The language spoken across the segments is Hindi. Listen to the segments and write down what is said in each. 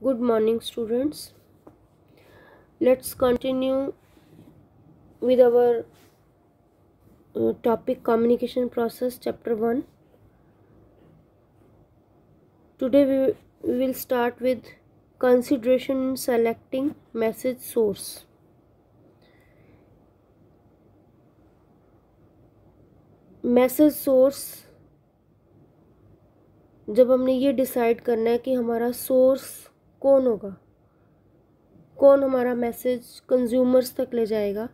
Good morning, students. Let's continue with our topic communication process, chapter 1. Today we will start with consideration in selecting message source. Message source जब हमने ये डिसाइड करना है कि हमारा सोर्स कौन होगा, कौन हमारा मैसेज कंज्यूमर्स तक ले जाएगा,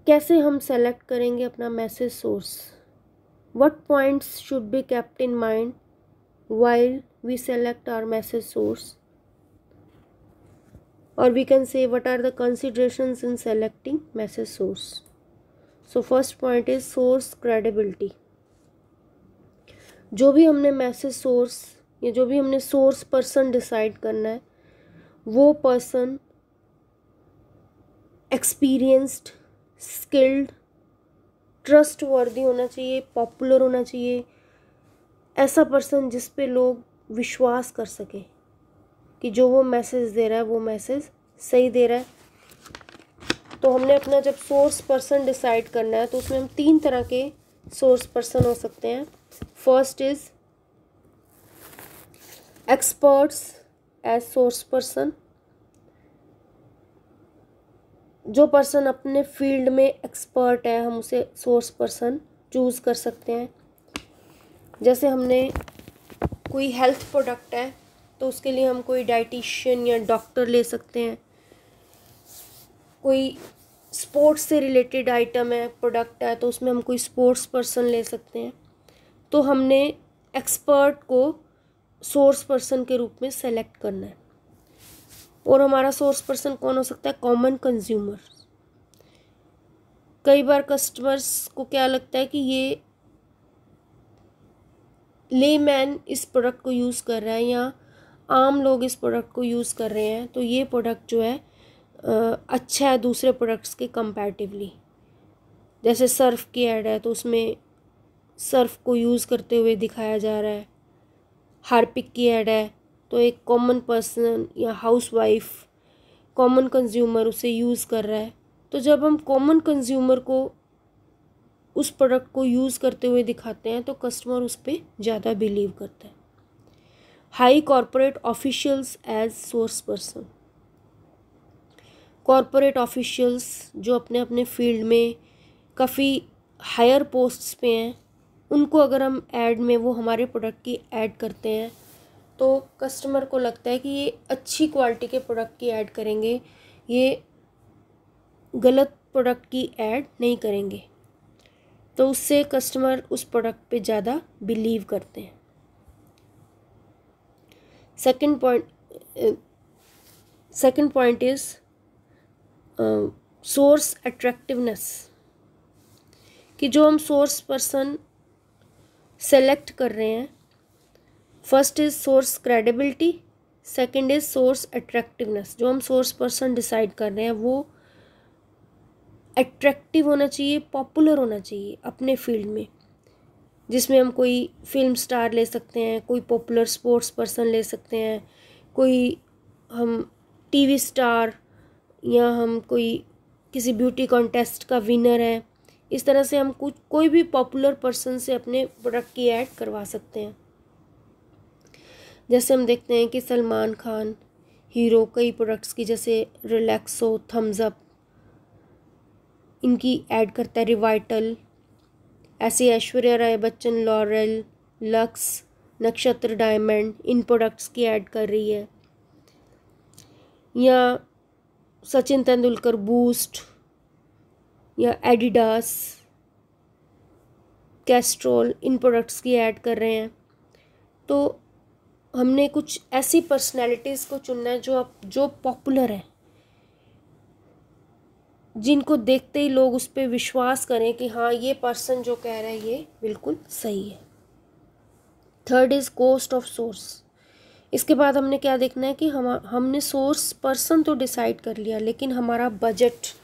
कैसे हम सेलेक्ट करेंगे अपना message source. What points should be kept in mind while we select our message source? Or we can say what are the considerations in selecting message source. So first point is source credibility. जो भी हमने मैसेज सोर्स या जो भी हमने सोर्स पर्सन डिसाइड करना है, वो पर्सन एक्सपीरियंस्ड, स्किल्ड, ट्रस्ट वर्दी होना चाहिए, पॉपुलर होना चाहिए, ऐसा पर्सन जिस पे लोग विश्वास कर सके कि जो वो मैसेज दे रहा है वो मैसेज सही दे रहा है. तो हमने अपना जब सोर्स पर्सन डिसाइड करना है तो उसमें हम 3 तरह के सोर्स पर्सन हो सकते हैं. First is experts as source person. जो पर्सन अपने फील्ड में एक्सपर्ट है हम उसे सोर्स पर्सन चूज़ कर सकते हैं. जैसे हमने कोई हेल्थ प्रोडक्ट है तो उसके लिए हम कोई डाइटिशियन या डॉक्टर ले सकते हैं. कोई स्पोर्ट्स से रिलेटेड आइटम है, प्रोडक्ट है, तो उसमें हम कोई स्पोर्ट्स पर्सन ले सकते हैं. तो हमने एक्सपर्ट को सोर्स पर्सन के रूप में सेलेक्ट करना है. और हमारा सोर्स पर्सन कौन हो सकता है? Common consumer. कई बार कस्टमर्स को क्या लगता है कि ये लेमैन इस प्रोडक्ट को यूज़ कर रहा है या आम लोग इस प्रोडक्ट को यूज़ कर रहे हैं, तो ये प्रोडक्ट जो है अच्छा है दूसरे प्रोडक्ट्स के कंपैरेटिवली. जैसे सर्फ की ऐड है तो उसमें सर्फ को यूज़ करते हुए दिखाया जा रहा है. हार्पिक की ऐड है तो एक कॉमन पर्सन या हाउसवाइफ, कॉमन कंज्यूमर उसे यूज़ कर रहा है. तो जब हम कॉमन कंज्यूमर को उस प्रोडक्ट को यूज़ करते हुए दिखाते हैं तो कस्टमर उस पर ज़्यादा बिलीव करता है. High corporate officials as source person. Corporate officials जो अपने अपने फील्ड में काफ़ी हायर पोस्ट्स पे हैं, उनको अगर हम ऐड में वो हमारे प्रोडक्ट की ऐड करते हैं तो कस्टमर को लगता है कि ये अच्छी क्वालिटी के प्रोडक्ट की ऐड करेंगे, ये गलत प्रोडक्ट की ऐड नहीं करेंगे. तो उससे कस्टमर उस प्रोडक्ट पे ज़्यादा बिलीव करते हैं. Second point is source attractiveness. कि जो हम सोर्स पर्सन सेलेक्ट कर रहे हैं, first is source credibility, second is source attractiveness. जो हम सोर्स पर्सन डिसाइड कर रहे हैं वो अट्रैक्टिव होना चाहिए, पॉपुलर होना चाहिए अपने फील्ड में, जिसमें हम कोई फिल्म स्टार ले सकते हैं, कोई पॉपुलर स्पोर्ट्स पर्सन ले सकते हैं, कोई हम टीवी स्टार, या हम कोई किसी ब्यूटी कॉन्टेस्ट का विनर है. इस तरह से हम कोई भी पॉपुलर पर्सन से अपने प्रोडक्ट की ऐड करवा सकते हैं. जैसे हम देखते हैं कि सलमान खान हीरो कई प्रोडक्ट्स की, जैसे रिलैक्सो, थम्स अप, इनकी ऐड करता है. रिवाइटल. ऐसे ऐश्वर्या राय बच्चन लॉरेल, लक्स, नक्षत्र डायमंड, इन प्रोडक्ट्स की ऐड कर रही है. या सचिन तेंदुलकर बूस्ट, या एडिडास, कैस्ट्रोल, इन प्रोडक्ट्स की ऐड कर रहे हैं. तो हमने कुछ ऐसी पर्सनैलिटीज़ को चुनना है जो पॉपुलर है, जिनको देखते ही लोग उस पर विश्वास करें कि हाँ ये पर्सन जो कह रहा है ये बिल्कुल सही है. Third is cost of source. इसके बाद हमने क्या देखना है कि हमने सोर्स पर्सन तो डिसाइड कर लिया, लेकिन हमारा बजट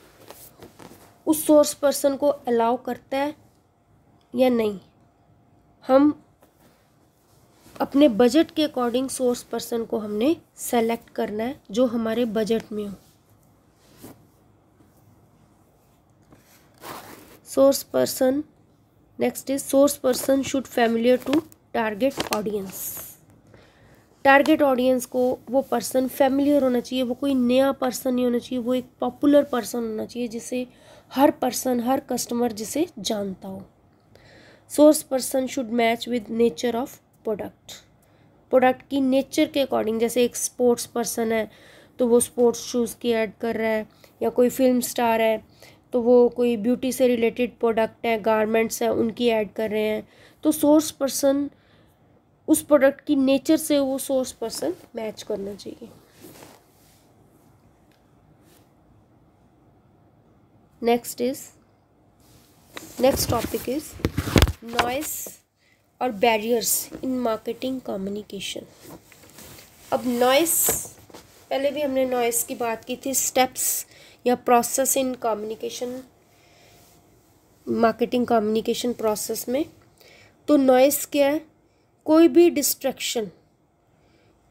उस सोर्स पर्सन को अलाउ करता है या नहीं. हम अपने बजट के अकॉर्डिंग सोर्स पर्सन को हमने सेलेक्ट करना है जो हमारे बजट में हो। Source person, next is source person should familiar to target audience. Target audience को वो पर्सन फैमिलियर होना चाहिए, वो कोई नया पर्सन नहीं होना चाहिए, वो एक पॉपुलर पर्सन होना चाहिए जिसे हर पर्सन, हर कस्टमर जिसे जानता हो। Source person should match with nature of product. Product की नेचर के अकॉर्डिंग, जैसे एक स्पोर्ट्स पर्सन है तो वो स्पोर्ट्स शूज़ की ऐड कर रहा है, या कोई फिल्म स्टार है तो वो कोई ब्यूटी से रिलेटेड प्रोडक्ट है, गारमेंट्स हैं, उनकी ऐड कर रहे हैं। तो सोर्स पर्सन उस प्रोडक्ट की नेचर से वो सोर्स पर्सन मैच करना चाहिए। नेक्स्ट टॉपिक इज नॉइस और बैरियर्स इन मार्केटिंग कम्युनिकेशन। अब नॉइस, पहले भी हमने नॉइस की बात की थी, स्टेप्स या process in communication, marketing communication process में। तो नॉइस क्या है? कोई भी डिस्ट्रैक्शन,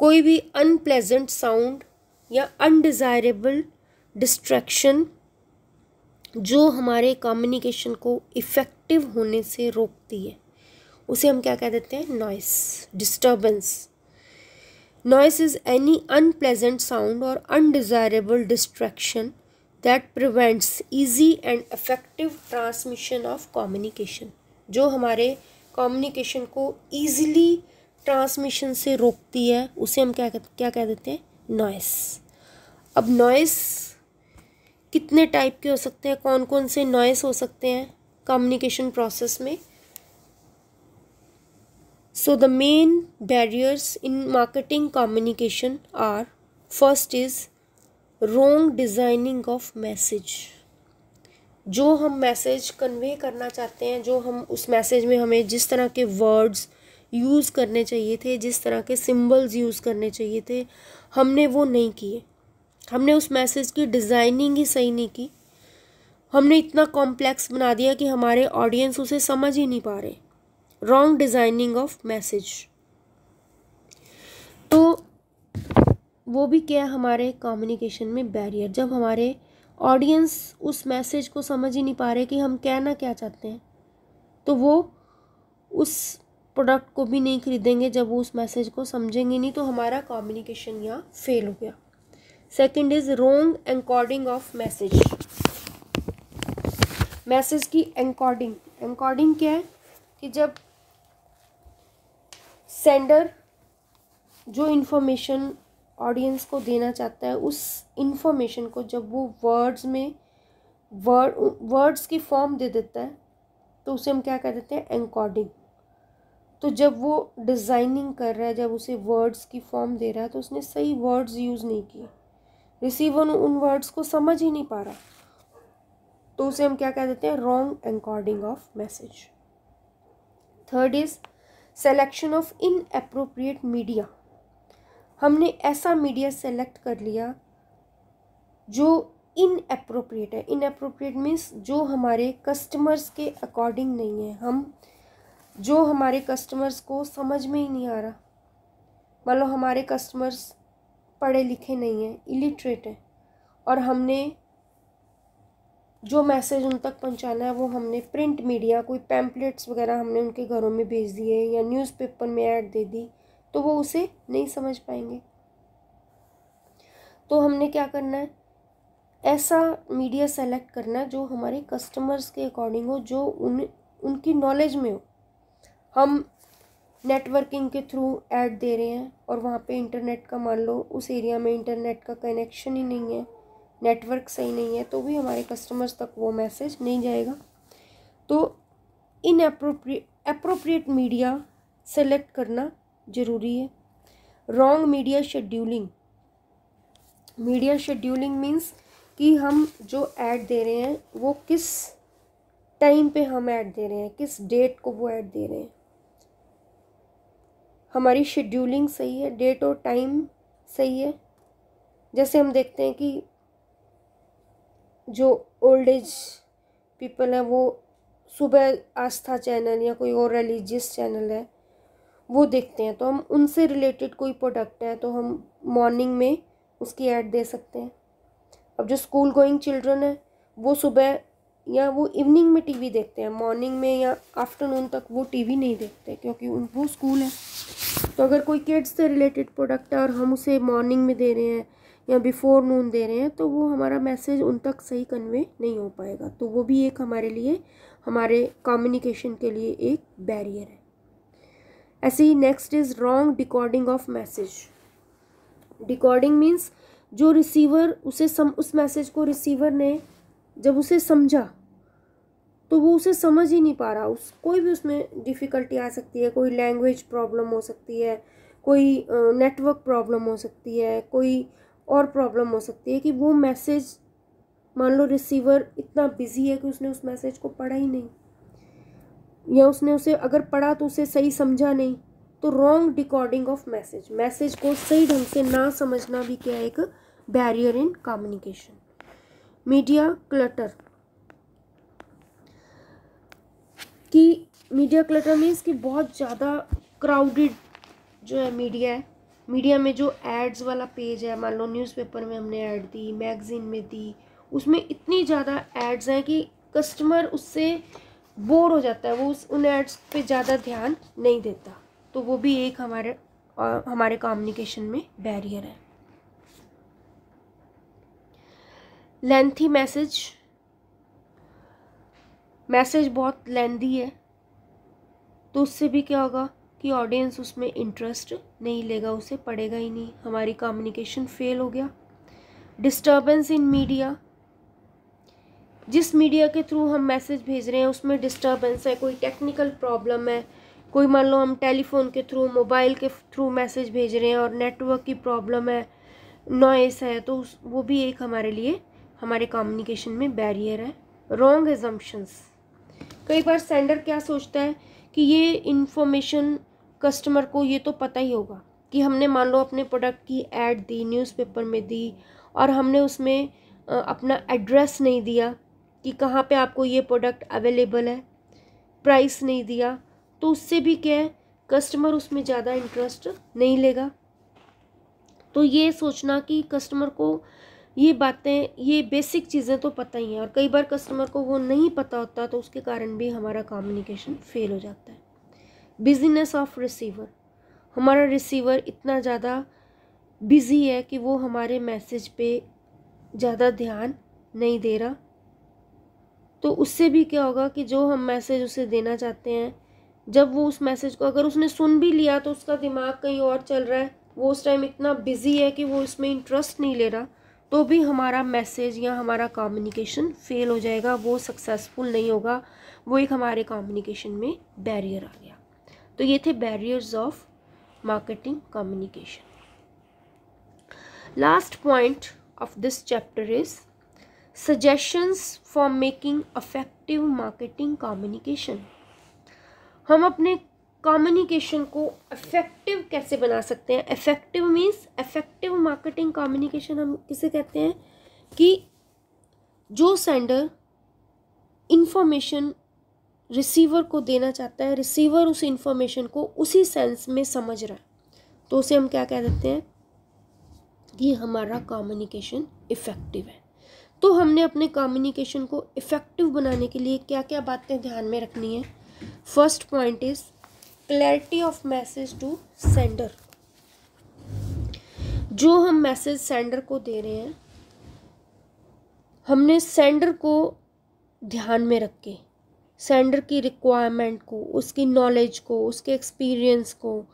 कोई भी अनप्लेजेंट साउंड या अनडिज़ायरेबल डिस्ट्रैक्शन जो हमारे कम्युनिकेशन को इफ़ेक्टिव होने से रोकती है, उसे हम क्या कह देते हैं? Noise, disturbance. Noise is any unpleasant sound और undesirable distraction that prevents easy and effective transmission of communication, जो हमारे कम्युनिकेशन को ईजिली ट्रांसमिशन से रोकती है, उसे हम क्या कह देते हैं? नॉइस। अब नॉइस कितने टाइप के हो सकते हैं, कौन कौन से नॉइस हो सकते हैं कम्युनिकेशन प्रोसेस में? So the main barriers in marketing communication are, first is wrong designing of message। जो हम मैसेज कन्वे करना चाहते हैं, जो हम उस मैसेज में हमें जिस तरह के वर्ड्स यूज़ करने चाहिए थे, जिस तरह के सिंबल्स यूज़ करने चाहिए थे, हमने वो नहीं किए। हमने उस मैसेज की डिज़ाइनिंग ही सही नहीं की, हमने इतना कॉम्प्लेक्स बना दिया कि हमारे ऑडियंस उसे समझ ही नहीं पा रहे। रॉन्ग डिज़ाइनिंग ऑफ मैसेज, तो वो भी क्या है हमारे कम्युनिकेशन में बैरियर। जब हमारे ऑडियंस उस मैसेज को समझ ही नहीं पा रहे कि हम कहना क्या चाहते हैं, तो वो उस प्रोडक्ट को भी नहीं खरीदेंगे। जब वो उस मैसेज को समझेंगे नहीं तो हमारा कम्युनिकेशन यहाँ फेल हो गया। Second is wrong encoding of message. Message की एनकोडिंग क्या है कि जब सेंडर जो इन्फॉर्मेशन ऑडियंस को देना चाहता है, उस इन्फॉर्मेशन को जब वो वर्ड्स की फॉर्म दे देता है, तो उसे हम क्या कह देते हैं? एनकोडिंग। तो जब वो डिज़ाइनिंग कर रहा है, जब उसे वर्ड्स की फॉर्म दे रहा है, तो उसने सही वर्ड्स यूज़ नहीं किए, रिसीवर उन वर्ड्स को समझ ही नहीं पा रहा, तो उसे हम क्या कह देते हैं? Wrong encoding of message. Third is selection of inappropriate media. हमने ऐसा मीडिया सेलेक्ट कर लिया जो इनएप्रोप्रिएट है। इनएप्रोप्रिएट मीन्स जो हमारे कस्टमर्स के अकॉर्डिंग नहीं है, जो हमारे कस्टमर्स को समझ में ही नहीं आ रहा। मान लो हमारे कस्टमर्स पढ़े लिखे नहीं हैं, इलिटरेट हैं, और हमने जो मैसेज उन तक पहुंचाना है वो हमने प्रिंट मीडिया, कोई पैम्पलेट्स वगैरह हमने उनके घरों में भेज दिए या न्यूज़पेपर में ऐड दे दी, तो वो उसे नहीं समझ पाएंगे। तो हमने क्या करना है? ऐसा मीडिया सेलेक्ट करना है जो हमारे कस्टमर्स के अकॉर्डिंग हो, जो उनकी नॉलेज में हो। हम नेटवर्किंग के थ्रू ऐड दे रहे हैं और वहाँ पे इंटरनेट का, मान लो उस एरिया में इंटरनेट का कनेक्शन ही नहीं है, नेटवर्क सही नहीं है, तो भी हमारे कस्टमर्स तक वो मैसेज नहीं जाएगा। तो अप्रोप्रिएट मीडिया सेलेक्ट करना ज़रूरी है। Wrong media scheduling. Media scheduling means कि हम जो ऐड दे रहे हैं वो किस टाइम पे हम ऐड दे रहे हैं, किस डेट को वो ऐड दे रहे हैं। हमारी शेड्यूलिंग सही है, डेट और टाइम सही है। जैसे हम देखते हैं कि जो ओल्ड एज पीपल है वो सुबह आस्था चैनल या कोई और रिलीजियस चैनल है, वो देखते हैं, तो हम उनसे रिलेटेड कोई प्रोडक्ट है तो हम मॉर्निंग में उसकी ऐड दे सकते हैं। अब जो स्कूल गोइंग चिल्ड्रन है वो सुबह या वो इवनिंग में टीवी देखते हैं, मॉर्निंग में या आफ्टरनून तक वो टीवी नहीं देखते क्योंकि वो स्कूल है। तो अगर कोई किड्स से रिलेटेड प्रोडक्ट है और हम उसे मॉर्निंग में दे रहे हैं या बिफोर नून दे रहे हैं तो वो हमारा मैसेज उन तक सही कन्वे नहीं हो पाएगा। तो वो भी एक हमारे लिए, हमारे कम्युनिकेशन के लिए एक बैरियर है। ऐसे ही next is wrong decoding of message. Decoding means जो रिसीवर उसे उस मैसेज को रिसीवर ने जब उसे समझा तो वो उसे समझ ही नहीं पा रहा, कोई भी उसमें डिफ़िकल्टी आ सकती है, कोई लैंग्वेज प्रॉब्लम हो सकती है, कोई नेटवर्क प्रॉब्लम हो सकती है, कोई और प्रॉब्लम हो सकती है कि वो मैसेज, मान लो रिसीवर इतना बिजी है कि उसने उस मैसेज को पढ़ा ही नहीं, या उसने उसे अगर पढ़ा तो उसे सही समझा नहीं। तो wrong decoding of message, message को सही ढंग से ना समझना भी क्या है, एक barrier in communication. Media clutter, कि मीडिया क्लटर मीन्स कि बहुत ज़्यादा क्राउडेड जो है मीडिया है, मीडिया में जो एड्स वाला पेज है, मान लो न्यूज़पेपर में हमने ऐड दी, मैगजीन में दी, उसमें इतनी ज़्यादा एड्स हैं कि कस्टमर उससे बोर हो जाता है, वो उन एड्स पे ज़्यादा ध्यान नहीं देता। तो वो भी एक हमारे कम्युनिकेशन में बैरियर है। लेंथी मैसेज, मैसेज बहुत लेंथी है तो उससे भी क्या होगा कि ऑडियंस उसमें इंटरेस्ट नहीं लेगा, उसे पढ़ेगा ही नहीं, हमारी कम्युनिकेशन फेल हो गया। डिस्टर्बेंस इन मीडिया, जिस मीडिया के थ्रू हम मैसेज भेज रहे हैं उसमें डिस्टर्बेंस है, कोई टेक्निकल प्रॉब्लम है, कोई मान लो हम टेलीफोन के थ्रू, मोबाइल के थ्रू मैसेज भेज रहे हैं और नेटवर्क की प्रॉब्लम है, नॉइस है, तो वो भी एक हमारे लिए, हमारे कम्युनिकेशन में बैरियर है। रॉन्ग एजम्पशंस, कई बार सेंडर क्या सोचता है कि ये इन्फॉर्मेशन कस्टमर को ये तो पता ही होगा कि हमने मान लो अपने प्रोडक्ट की ऐड दी, न्यूज़पेपर में दी, और हमने उसमें अपना एड्रेस नहीं दिया कि कहाँ पे आपको ये प्रोडक्ट अवेलेबल है, प्राइस नहीं दिया, तो उससे भी क्या है, कस्टमर उसमें ज़्यादा इंटरेस्ट नहीं लेगा। तो ये सोचना कि कस्टमर को ये बातें, ये बेसिक चीज़ें तो पता ही हैं, और कई बार कस्टमर को वो नहीं पता होता, तो उसके कारण भी हमारा कम्युनिकेशन फेल हो जाता है। बिजीनेस ऑफ रिसीवर, हमारा रिसीवर इतना ज़्यादा बिजी है कि वो हमारे मैसेज पे ज़्यादा ध्यान नहीं दे रहा, तो उससे भी क्या होगा कि जो हम मैसेज उसे देना चाहते हैं, जब वो उस मैसेज को अगर उसने सुन भी लिया तो उसका दिमाग कहीं और चल रहा है, वो उस टाइम इतना बिजी है कि वो इसमें इंटरेस्ट नहीं ले रहा, तो भी हमारा मैसेज या हमारा कम्युनिकेशन फेल हो जाएगा, वो सक्सेसफुल नहीं होगा, वो एक हमारे कम्युनिकेशन में बैरियर आ गया। तो ये थे barriers of marketing communication. Last point of this chapter is suggestions for making effective marketing communication. हम अपने कम्युनिकेशन को इफेक्टिव कैसे बना सकते हैं? Effective means, effective marketing communication हम किसे कहते हैं कि जो सेंडर इंफॉर्मेशन रिसीवर को देना चाहता है, रिसीवर उस इंफॉर्मेशन को उसी सेंस में समझ रहा है, तो उसे हम क्या कह देते हैं कि हमारा कम्युनिकेशन इफेक्टिव है। तो हमने अपने कम्युनिकेशन को इफेक्टिव बनाने के लिए क्या क्या बातें ध्यान में रखनी है? First point is clarity of message to sender. जो हम मैसेज सेंडर को दे रहे हैं, हमने सेंडर को ध्यान में रख के, सेंडर की रिक्वायरमेंट को, उसकी नॉलेज को, उसके एक्सपीरियंस को,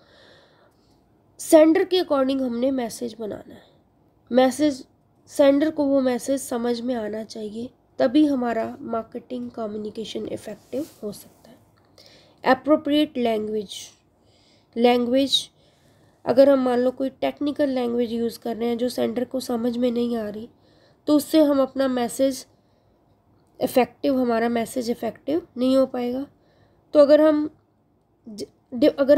सेंडर के अकॉर्डिंग हमने मैसेज बनाना है। मैसेज, सेंडर को वो मैसेज समझ में आना चाहिए, तभी हमारा मार्केटिंग कम्युनिकेशन इफेक्टिव हो सकता है। एप्रोप्रिएट लैंग्वेज, लैंग्वेज अगर हम मान लो कोई टेक्निकल लैंग्वेज यूज़ कर रहे हैं जो सेंडर को समझ में नहीं आ रही, तो उससे हम अपना मैसेज इफ़ेक्टिव, हमारा मैसेज इफ़ेक्टिव नहीं हो पाएगा। तो अगर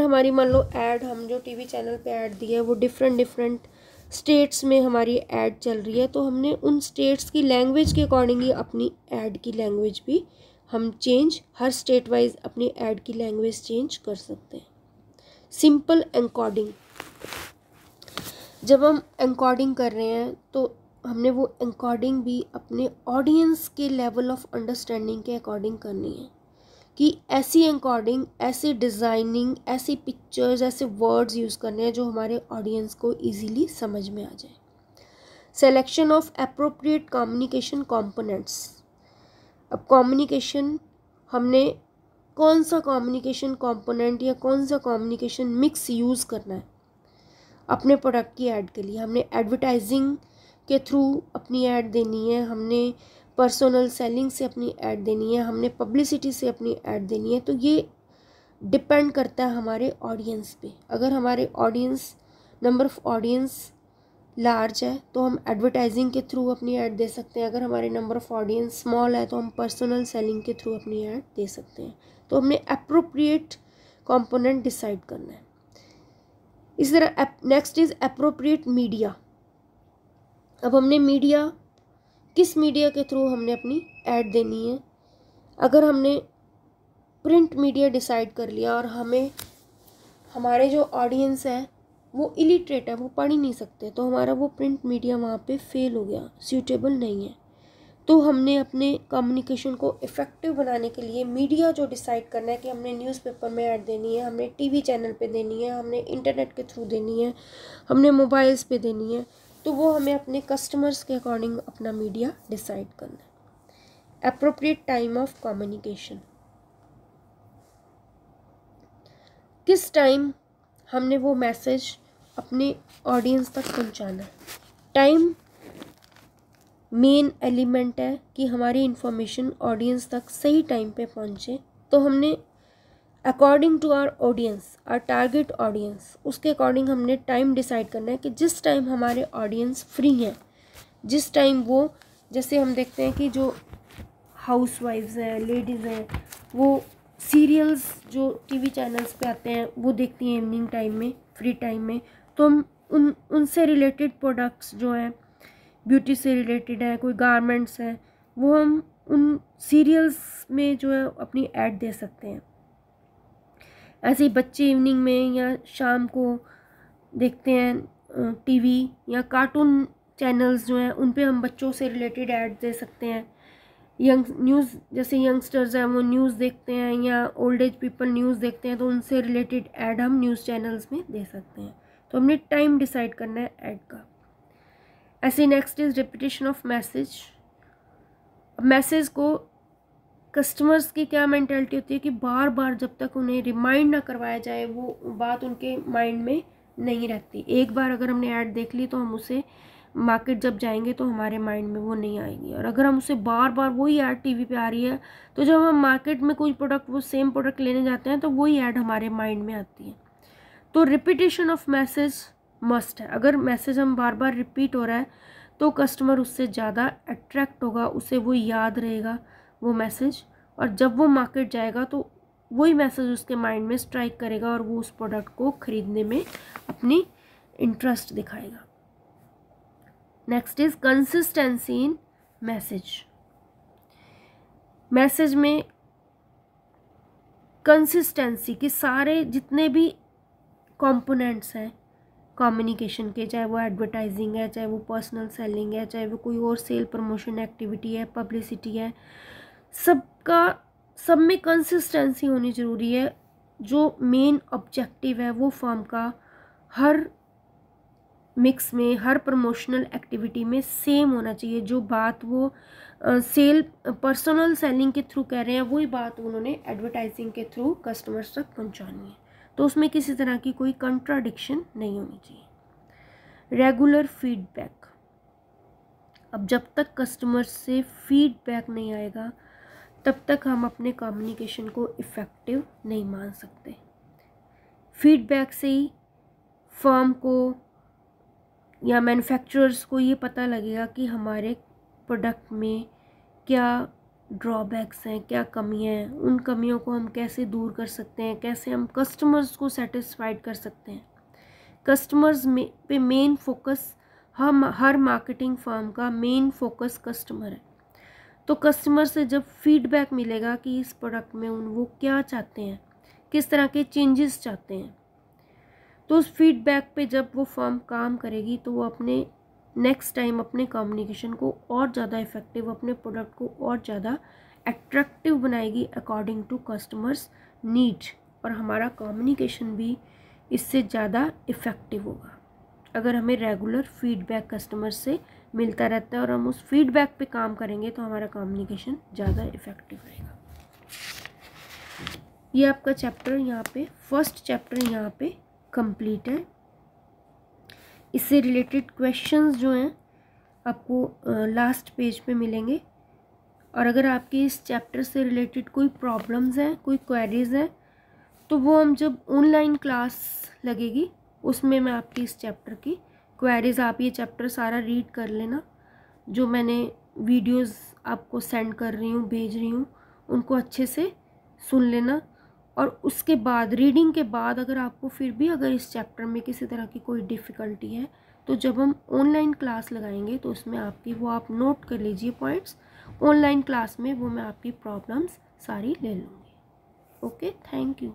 हमारी मान लो ऐड, हम जो टीवी चैनल पे ऐड दी है वो डिफरेंट स्टेट्स में हमारी ऐड चल रही है, तो हमने उन स्टेट्स की लैंग्वेज के अकॉर्डिंग ही अपनी ऐड की लैंग्वेज भी हम चेंज, हर स्टेट वाइज अपनी ऐड की लैंग्वेज चेंज कर सकते हैं। सिंपल एन्कोडिंग, जब हम एन्कोडिंग कर रहे हैं तो हमने वो एन्कोडिंग भी अपने ऑडियंस के लेवल ऑफ अंडरस्टैंडिंग के अकॉर्डिंग करनी है, कि ऐसी एन्कोडिंग, ऐसी डिज़ाइनिंग, ऐसी पिक्चर्स, ऐसे वर्ड्स यूज़ करने हैं जो हमारे ऑडियंस को ईजीली समझ में आ जाए। Selection of appropriate communication components. अब कम्युनिकेशन, हमने कौन सा कम्युनिकेशन कंपोनेंट या कौन सा कम्युनिकेशन मिक्स यूज़ करना है अपने प्रोडक्ट की ऐड के लिए। हमने एडवर्टाइजिंग के थ्रू अपनी ऐड देनी है, हमने पर्सनल सेलिंग से अपनी ऐड देनी है, हमने पब्लिसिटी से अपनी ऐड देनी है। तो ये डिपेंड करता है हमारे ऑडियंस पे। अगर हमारे audience, number of audience large है तो हम एडवर्टाइजिंग के थ्रू अपनी ऐड दे सकते हैं। अगर हमारे नंबर ऑफ़ ऑडियंस स्मॉल है तो हम पर्सनल सेलिंग के थ्रू अपनी ऐड दे सकते हैं। तो हमने एप्रोप्रिएट कंपोनेंट डिसाइड करना है। इस तरह नेक्स्ट इज़ एप्रोप्रिएट मीडिया। अब हमने मीडिया, किस मीडिया के थ्रू हमने अपनी ऐड देनी है। अगर हमने प्रिंट मीडिया डिसाइड कर लिया और हमें, हमारे जो ऑडियंस है वो इलिटरेट है, वो पढ़ ही नहीं सकते, तो हमारा वो प्रिंट मीडिया वहाँ पे फेल हो गया, सूटेबल नहीं है। तो हमने अपने कम्युनिकेशन को इफ़ेक्टिव बनाने के लिए मीडिया जो डिसाइड करना है कि हमने न्यूज़पेपर में ऐड देनी है, हमने टीवी चैनल पे देनी है, हमने इंटरनेट के थ्रू देनी है, हमने मोबाइल्स पे देनी है, तो वो हमें अपने कस्टमर्स के अकॉर्डिंग अपना मीडिया डिसाइड करना है। एप्रोप्रिएट टाइम ऑफ कम्युनिकेशन, किस टाइम हमने वो मैसेज अपने ऑडियंस तक पहुंचाना है। टाइम मेन एलिमेंट है कि हमारी इन्फॉर्मेशन ऑडियंस तक सही टाइम पे पहुंचे। तो हमने according to our audience, our target audience, उसके अकॉर्डिंग हमने टाइम डिसाइड करना है कि जिस टाइम हमारे ऑडियंस फ्री हैं, जिस टाइम वो, जैसे हम देखते हैं कि जो हाउसवाइफ्स हैं, लेडीज़ हैं, वो सीरियल्स जो टीवी चैनल्स पे आते हैं वो देखती हैं इवनिंग टाइम में, फ्री टाइम में। तो हम उनसे रिलेटेड प्रोडक्ट्स जो हैं, ब्यूटी से रिलेटेड है, कोई गारमेंट्स हैं, वो हम उन सीरियल्स में जो है अपनी ऐड दे सकते हैं। ऐसे ही बच्चे इवनिंग में या शाम को देखते हैं टीवी या कार्टून चैनल्स जो हैं, उन पे हम बच्चों से रिलेटेड ऐड दे सकते हैं। यंग न्यूज़, जैसे यंगस्टर्स हैं वो न्यूज़ देखते हैं या ओल्ड एज पीपल न्यूज़ देखते हैं, तो उनसे रिलेटेड ऐड हम न्यूज़ चैनल्स में दे सकते हैं। तो हमने टाइम डिसाइड करना है ऐड का। ऐसे next is repetition of message. Message को कस्टमर्स की क्या मेंटालिटी होती है कि बार बार जब तक उन्हें रिमाइंड ना करवाया जाए वो बात उनके माइंड में नहीं रहती। एक बार अगर हमने ऐड देख ली तो हम उसे मार्केट जब जाएंगे तो हमारे माइंड में वो नहीं आएगी। और अगर हम उसे बार बार वही ऐड टीवी पे आ रही है तो जब हम मार्केट में कोई प्रोडक्ट, वो सेम प्रोडक्ट लेने जाते हैं तो वही ऐड हमारे माइंड में आती है। तो रिपीटेशन ऑफ मैसेज मस्ट है। अगर मैसेज हम बार बार रिपीट हो रहा है तो कस्टमर उससे ज़्यादा अट्रैक्ट होगा, उसे वो याद रहेगा वो मैसेज, और जब वो मार्केट जाएगा तो वही मैसेज उसके माइंड में स्ट्राइक करेगा और वो उस प्रोडक्ट को ख़रीदने में अपनी इंटरेस्ट दिखाएगा। Next is consistency in message. Message में कंसिस्टेंसी के सारे जितने भी कंपोनेंट्स हैं कम्युनिकेशन के, चाहे वो एडवर्टाइजिंग है, चाहे वो पर्सनल सेलिंग है, चाहे वो कोई और सेल प्रमोशन एक्टिविटी है, पब्लिसिटी है, सब में कंसिस्टेंसी होनी ज़रूरी है। जो मेन ऑब्जेक्टिव है वो फर्म का हर मिक्स में, हर प्रमोशनल एक्टिविटी में सेम होना चाहिए। जो बात वो सेल, पर्सनल सेलिंग के थ्रू कह रहे हैं वही बात उन्होंने एडवर्टाइजिंग के थ्रू कस्टमर्स तक पहुंचानी है। तो उसमें किसी तरह की कोई कंट्राडिक्शन नहीं होनी चाहिए। Regular feedback. अब जब तक कस्टमर्स से फीडबैक नहीं आएगा तब तक हम अपने कम्युनिकेशन को इफ़ेक्टिव नहीं मान सकते। फीडबैक से ही फर्म को या मैन्युफैक्चरर्स को ये पता लगेगा कि हमारे प्रोडक्ट में क्या ड्रॉबैक्स हैं, क्या कमियां हैं, उन कमियों को हम कैसे दूर कर सकते हैं, कैसे हम कस्टमर्स को सेटिस्फाइड कर सकते हैं। कस्टमर्स पे मेन फोकस, हम हर मार्केटिंग फर्म का मेन फोकस कस्टमर है। तो कस्टमर से जब फीडबैक मिलेगा कि इस प्रोडक्ट में वो क्या चाहते हैं, किस तरह के चेंजेस चाहते हैं, तो उस फीडबैक पे जब वो फर्म काम करेगी तो वो अपने नेक्स्ट टाइम अपने कम्युनिकेशन को और ज़्यादा इफ़ेक्टिव, अपने प्रोडक्ट को और ज़्यादा अट्रैक्टिव बनाएगी अकॉर्डिंग टू कस्टमर्स नीड, और हमारा कम्युनिकेशन भी इससे ज़्यादा इफ़ेक्टिव होगा अगर हमें रेगुलर फीडबैक कस्टमर से मिलता रहता है और हम उस फीडबैक पे काम करेंगे तो हमारा कम्युनिकेशन ज़्यादा इफ़ेक्टिव रहेगा। ये आपका चैप्टर यहाँ पे, फर्स्ट चैप्टर यहाँ पे कंप्लीट है। इससे रिलेटेड क्वेश्चंस जो हैं आपको लास्ट पेज पे मिलेंगे, और अगर आपके इस चैप्टर से रिलेटेड कोई प्रॉब्लम्स हैं, कोई क्वेरीज हैं, तो वो हम जब ऑनलाइन क्लास लगेगी उसमें मैं आपकी इस चैप्टर की क्वेरीज, आप ये चैप्टर सारा रीड कर लेना, जो मैंने वीडियोस आपको सेंड कर रही हूँ, भेज रही हूँ, उनको अच्छे से सुन लेना। और उसके बाद, रीडिंग के बाद, अगर आपको फिर भी अगर इस चैप्टर में किसी तरह की कोई डिफ़िकल्टी है तो जब हम ऑनलाइन क्लास लगाएंगे तो उसमें आपकी वो आप नोट कर लीजिए पॉइंट्स, ऑनलाइन क्लास में वो मैं आपकी प्रॉब्लम्स सारी ले लूँगी। Okay, thank you.